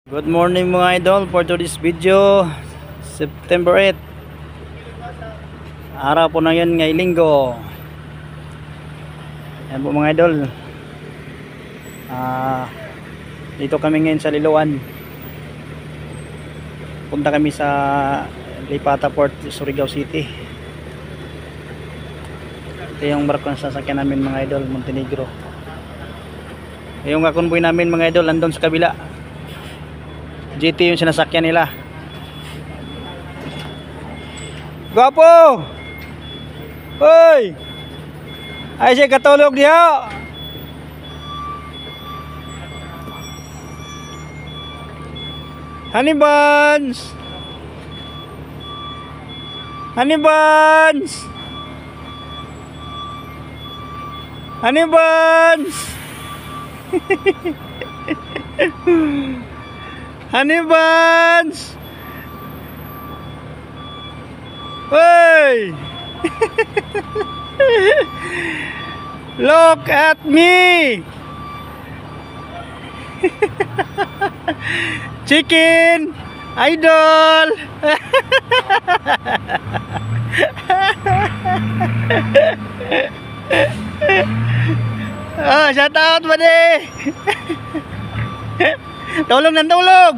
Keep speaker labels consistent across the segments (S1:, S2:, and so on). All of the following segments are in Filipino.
S1: Good morning mga idol, for today's video September 8, araw po na yan ngayong linggo. Yan po mga idol, dito kami ngayon sa Liloan. Punta kami sa Lipata Port, Surigao City. Ito yung barko na sasakyan namin mga idol, Montenegro. Yung kakonvoy namin mga idol andun sa kabila, GT yung sinasakyan nila. Gwapo! Hoy! Ay siya katulog diha. Honey buns! Honey buns! Honey buns! Honey buns! Hey! Look at me! Chicken! Idol! Oh, shout out buddy! Tulog ng tulog.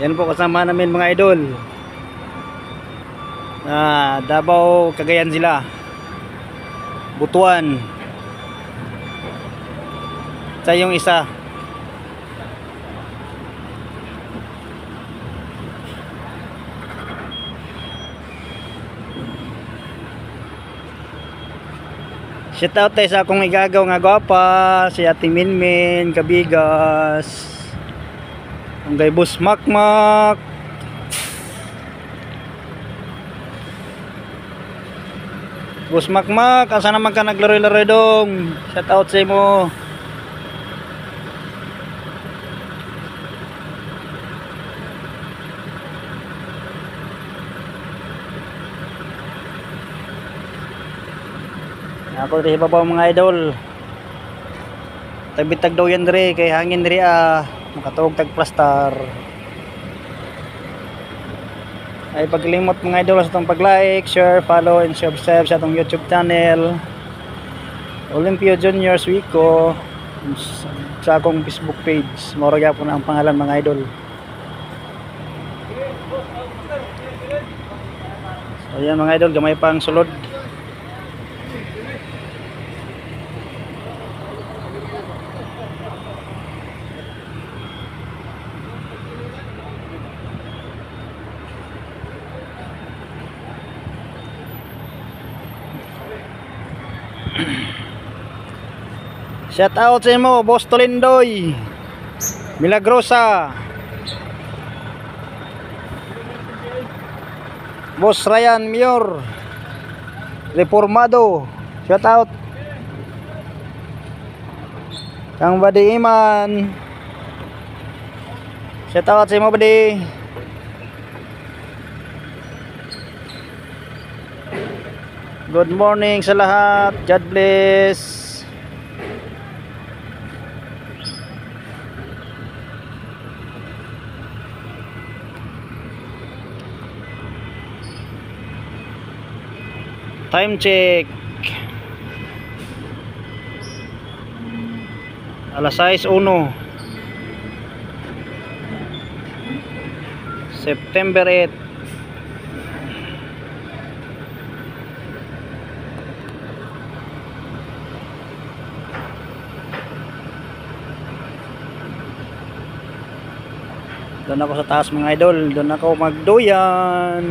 S1: Yan po kasama namin mga idol. Davao, Cagayan sila. Butuan. Sa yung isa. Shout out tayo sa akong igagaw nga gwapa, si Ate Minmin, Kabigas, ang gay Boss Makmak, Boss Makmak, asa naman ka naglaro-laro dong. Shout out sa imo. Ako rin ibabaw mga idol. Tabitag daw yan dre, kay hangin dre makatuog tag plastar. Ay paglimot mga idol sa itong pag-like, share, follow, and subscribe sa itong YouTube channel Olympio Juniors Wico, sa akong Facebook page. Morga po na ang pangalan mga idol. So yan mga idol, gamay pang sulod. Shout out sa imo, Boss Tolindoy, Milagrosa, Boss Ryan Mior, Reformado. Shout out Kang Badi Iman. Shout out sa imo Badi. Good morning sa lahat. God bless. Time check. Alas 6:01. September 8. Doon ako sa taas mga idol. Doon ako magduyan.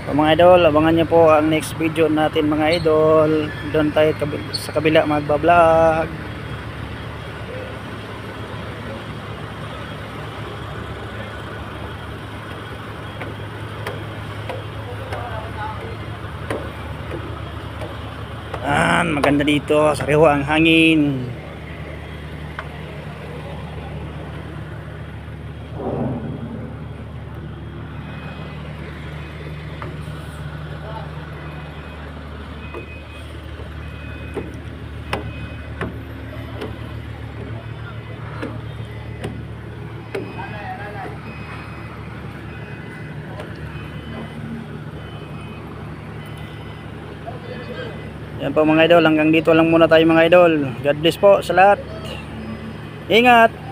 S1: So mga idol, abangan nyo po ang next video natin mga idol. Doon tayo sa kabila magbablog. Yan, maganda dito, sariwa ang hangin. Yan po mga idol, hanggang dito lang muna tayo mga idol. God bless po sa lahat. Ingat!